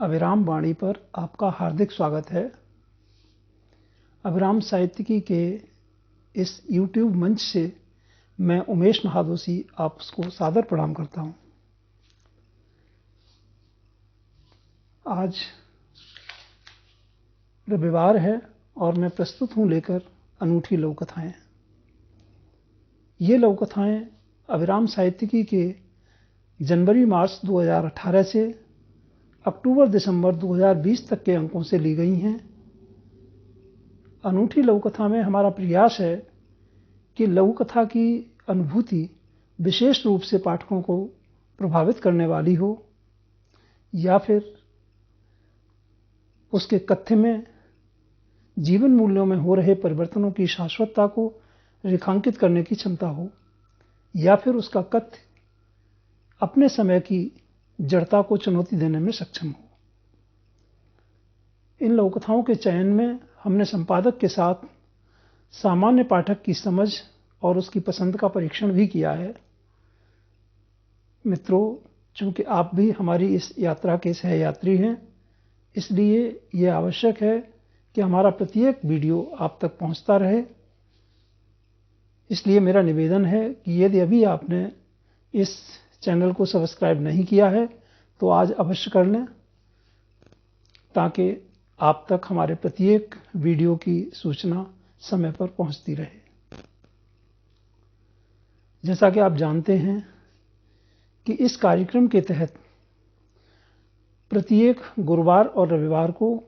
अभिराम वाणी पर आपका हार्दिक स्वागत है। अभिराम साहित्यिकी के इस YouTube मंच से मैं उमेश महादोशी आपको सादर प्रणाम करता हूं। आज रविवार है और मैं प्रस्तुत हूं लेकर अनूठी लघु कथाएं। ये लघु कथाएं अभिराम साहित्यिकी के जनवरी-मार्च 2018 से अक्टूबर-दिसंबर 2020 तक के अंकों से ली गई हैं। अनूठी लघु कथा में हमारा प्रयास है कि लघु कथा की अनुभूति विशेष रूप से पाठकों को प्रभावित करने वाली हो या फिर उसके कथ्य में जीवन मूल्यों में हो रहे परिवर्तनों की शाश्वतता को रेखांकित करने की क्षमता हो या फिर उसका कथ्य अपने समय की जड़ता को चुनौती देने में सक्षम हो। इन लघु कथाओं के चयन में हमने संपादक के साथ सामान्य पाठक की समझ और उसकी पसंद का परीक्षण भी किया है। मित्रों, चूंकि आप भी हमारी इस यात्रा के सहयात्री हैं, इसलिए यह आवश्यक है कि हमारा प्रत्येक वीडियो आप तक पहुंचता रहे। इसलिए मेरा निवेदन है कि यदि अभी आपने इस चैनल को सब्सक्राइब नहीं किया है तो आज अवश्य कर लें, ताकि आप तक हमारे प्रत्येक वीडियो की सूचना समय पर पहुंचती रहे। जैसा कि आप जानते हैं कि इस कार्यक्रम के तहत प्रत्येक गुरुवार और रविवार को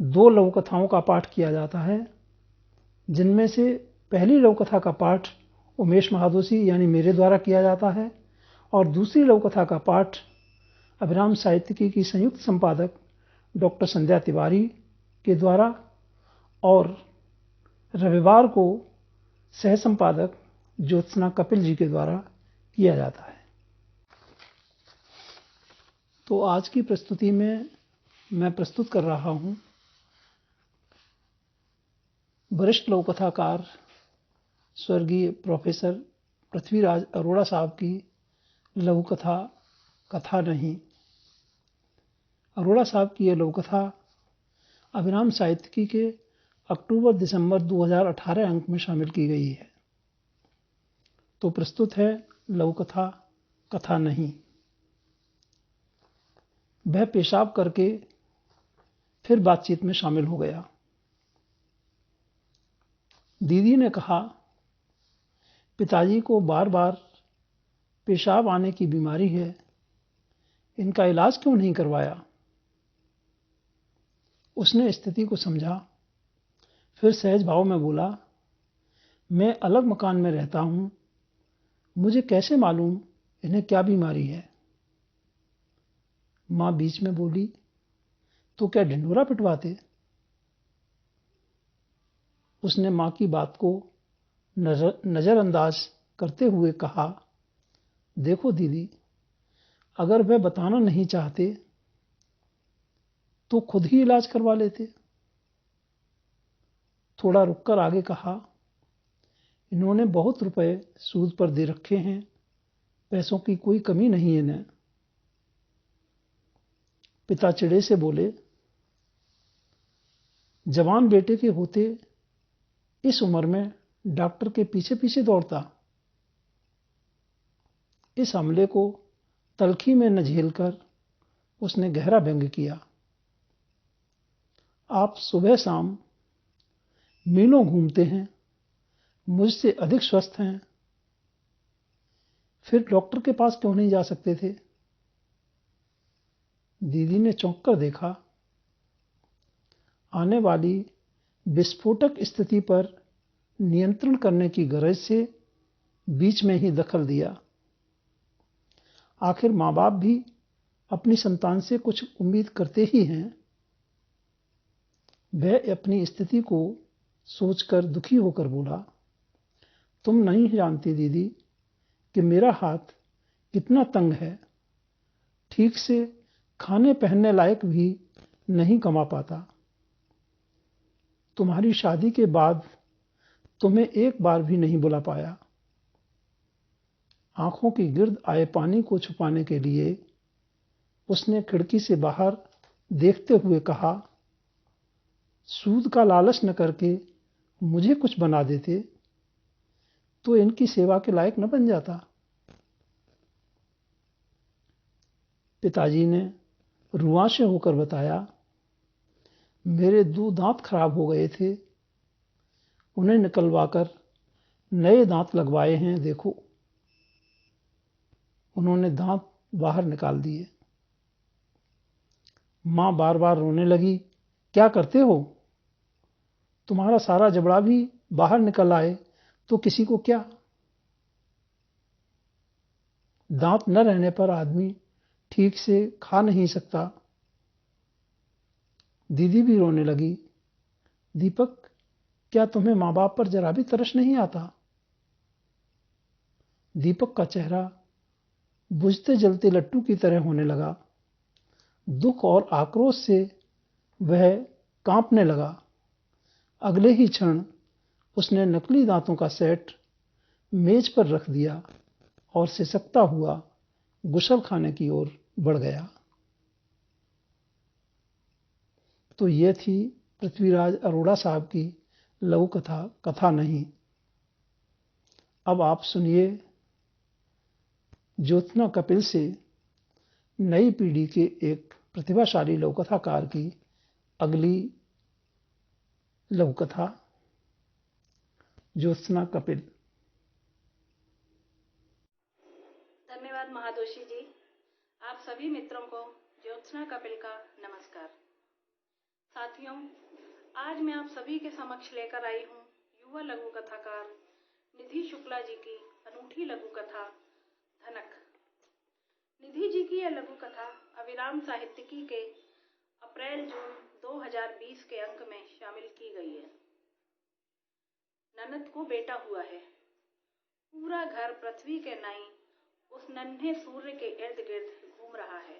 2 लघु कथाओं का पाठ किया जाता है, जिनमें से पहली लघु कथा का पाठ उमेश महादोशी यानी मेरे द्वारा किया जाता है और दूसरी लघु कथा का पाठ अभिराम साहित्यिकी की संयुक्त संपादक डॉक्टर संध्या तिवारी के द्वारा और रविवार को सह संपादक ज्योत्सना कपिल जी के द्वारा किया जाता है। तो आज की प्रस्तुति में मैं प्रस्तुत कर रहा हूं वरिष्ठ लघु कथाकार स्वर्गीय प्रोफेसर पृथ्वीराज अरोड़ा साहब की लघु कथा कथा नहीं। अरोड़ा साहब की यह लघु कथा अभिराम साहित्यिकी के अक्टूबर-दिसंबर 2018 अंक में शामिल की गई है। तो प्रस्तुत है लघु कथा कथा नहीं। वह पेशाब करके फिर बातचीत में शामिल हो गया। दीदी ने कहा, पिताजी को बार बार पेशाब आने की बीमारी है, इनका इलाज क्यों नहीं करवाया? उसने स्थिति को समझा, फिर सहज भाव में बोला, मैं अलग मकान में रहता हूं, मुझे कैसे मालूम इन्हें क्या बीमारी है? मां बीच में बोली, तो क्या ढिंढोरा पिटवाते? उसने मां की बात को नजरअंदाज करते हुए कहा, देखो दीदी, अगर वह बताना नहीं चाहते तो खुद ही इलाज करवा लेते। थोड़ा रुककर आगे कहा, इन्होंने बहुत रुपए सूद पर दे रखे हैं, पैसों की कोई कमी नहीं है इन्हें। पिता चिढ़े से बोले, जवान बेटे के होते इस उम्र में डॉक्टर के पीछे पीछे दौड़ता। इस हमले को तलखी में न झेलकर उसने गहरा व्यंग्य किया। आप सुबह शाम मीलों घूमते हैं, मुझसे अधिक स्वस्थ हैं, फिर डॉक्टर के पास क्यों नहीं जा सकते थे? दीदी ने चौंक कर देखा। आने वाली विस्फोटक स्थिति पर नियंत्रण करने की गरज से बीच में ही दखल दिया। आखिर मां बाप भी अपनी संतान से कुछ उम्मीद करते ही हैं। वह अपनी स्थिति को सोचकर दुखी होकर बोला, तुम नहीं जानती दीदी कि मेरा हाथ कितना तंग है, ठीक से खाने पहनने लायक भी नहीं कमा पाता। तुम्हारी शादी के बाद तुम्हें एक बार भी नहीं बुला पाया। आंखों की गिर्द आए पानी को छुपाने के लिए उसने खिड़की से बाहर देखते हुए कहा, सूद का लालच न करके मुझे कुछ बना देते तो इनकी सेवा के लायक न बन जाता। पिताजी ने रुआंसे होकर बताया, मेरे 2 दांत खराब हो गए थे, उन्हें निकलवाकर नए दांत लगवाए हैं, देखो। उन्होंने दांत बाहर निकाल दिए। मां बार बार रोने लगी, क्या करते हो? तुम्हारा सारा जबड़ा भी बाहर निकल आए तो किसी को क्या? दांत न रहने पर आदमी ठीक से खा नहीं सकता। दीदी भी रोने लगी, दीपक, क्या तुम्हें माँ बाप पर जरा भी तरस नहीं आता? दीपक का चेहरा बुझते जलते लट्टू की तरह होने लगा। दुख और आक्रोश से वह कांपने लगा। अगले ही क्षण उसने नकली दांतों का सेट मेज पर रख दिया और सिसकता हुआ गुसल खाने की ओर बढ़ गया। तो ये थी पृथ्वीराज अरोड़ा साहब की लघु कथा, कथा नहीं। अब आप सुनिए ज्योत्सना कपिल से नई पीढ़ी के एक प्रतिभाशाली लघु कथाकार की अगली लघु कथा, ज्योत्सना कपिल। धन्यवाद महादोशी जी। आप सभी मित्रों को ज्योत्सना कपिल का नमस्कार। साथियों, आज मैं आप सभी के समक्ष लेकर आई हूँ युवा लघु कथाकार निधि शुक्ला जी की अनूठी लघु कथा धनक। निधि जी की यह लघु कथा अविराम साहित्यिकी के अप्रैल-जून 2020 के अंक में शामिल की गई है। ननद को बेटा हुआ है। पूरा घर पृथ्वी के नाई उस नन्हे सूर्य के इर्द गिर्द घूम रहा है।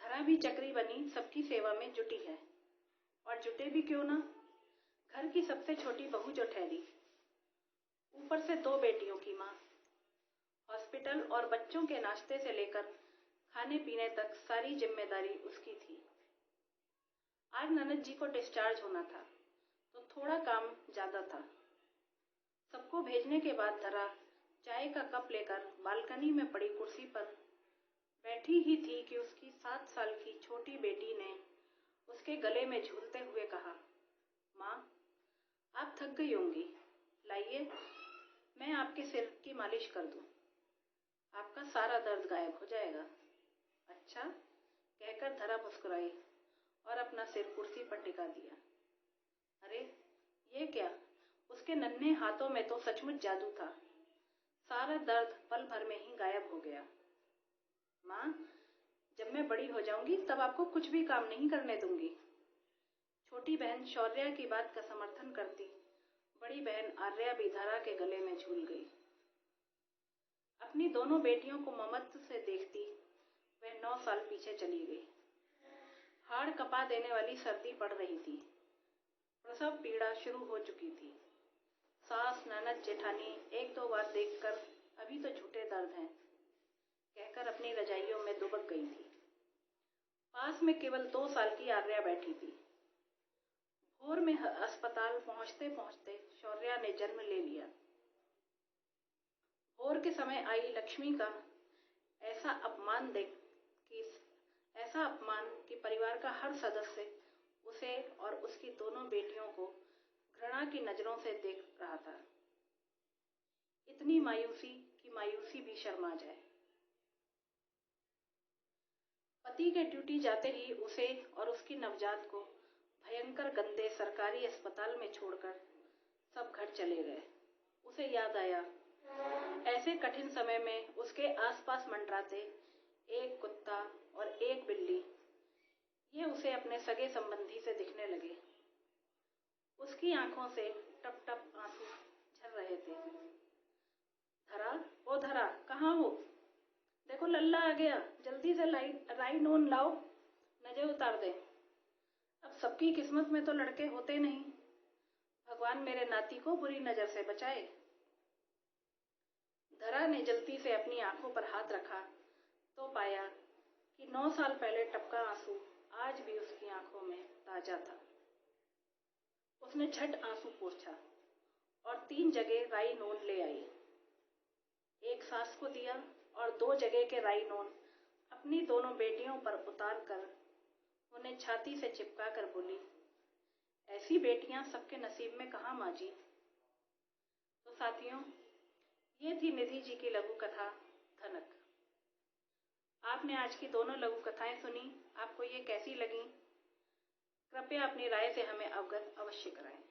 धरा भी चक्री बनी सबकी सेवा में जुटी है, और जुटे भी क्यों ना, घर की सबसे छोटी बहू जो ठहरी, ऊपर से 2 बेटियों की माँ। हॉस्पिटल और बच्चों के नाश्ते से लेकर खाने पीने तक सारी जिम्मेदारी उसकी थी। आज ननद जी को डिस्चार्ज होना था, तो थोड़ा काम ज्यादा था। सबको भेजने के बाद धरा चाय का कप लेकर बालकनी में पड़ी कुर्सी पर बैठी ही थी कि उसकी 7 साल की छोटी बेटी ने उसके गले में झूलते हुए कहा, माँ, आप थक गई होंगी, लाइए मैं आपके सिर की मालिश कर दूं, आपका सारा दर्द गायब हो जाएगा। अच्छा, कहकर धरा मुस्कुराई और अपना सिर कुर्सी पर टिका दिया। अरे ये क्या, उसके नन्हे हाथों में तो सचमुच जादू था। सारा दर्द पल भर में ही गायब हो गया। माँ, जब मैं बड़ी हो जाऊंगी तब आपको कुछ भी काम नहीं करने दूंगी। छोटी बहन शौर्या की बात का समर्थन करती बड़ी बहन आर्या भी धरा के गले में झूल गई। अपनी दोनों बेटियों को ममत्व से देखती वह 9 साल पीछे चली गई। हाड़ कपा देने वाली सर्दी पड़ रही थी। प्रसव पीड़ा शुरू हो चुकी थी। सास, ननद, जेठानी 1-2 बार देखकर अभी तो झूठे दर्द हैं कहकर अपनी रजाइयों में दुबक गई थी। पास में केवल 2 साल की आर्या बैठी थी। भोर में अस्पताल पहुंचते पहुंचते शौर्या ने जन्म ले लिया। भोर के समय आई लक्ष्मी का ऐसा अपमान कि परिवार का हर सदस्य उसे और उसकी दोनों बेटियों को घृणा की नजरों से देख रहा था। इतनी मायूसी कि मायूसी भी शर्मा जाए। पति के ड्यूटी जाते ही उसे और उसकी नवजात को भयंकर गंदे सरकारी अस्पताल में छोड़कर सब घर चले गए। उसे याद आया, ऐसे कठिन समय में उसके आसपास मंडराते एक कुत्ता और एक बिल्ली, ये उसे अपने सगे संबंधी से दिखने लगे। उसकी आंखों से टप टप आंसू झर रहे थे। धरा, ओ धरा, कहाँ हो? देखो लल्ला आ गया, जल्दी से राइनोन लाओ, नजर उतार दे। अब सबकी किस्मत में तो लड़के होते नहीं, भगवान मेरे नाती को बुरी नजर से बचाए। धरा ने जल्दी से अपनी आंखों पर हाथ रखा तो पाया कि 9 साल पहले टपका आंसू आज भी उसकी आंखों में ताजा था। उसने झट आंसू पोंछा और 3 जगह राई नोट ले आई। एक सास को दिया और 2 जगह के राई नोट अपनी दोनों बेटियों पर उतार कर उन्हें छाती से चिपका कर बोली, ऐसी बेटियां सबके नसीब में कहाँ माँ जी। तो साथियों, ये थी निधि जी की लघु कथा धनक। आपने आज की दोनों लघु कथाएं सुनी। आपको ये कैसी लगी? कृपया अपनी राय से हमें अवगत अवश्य कराएं।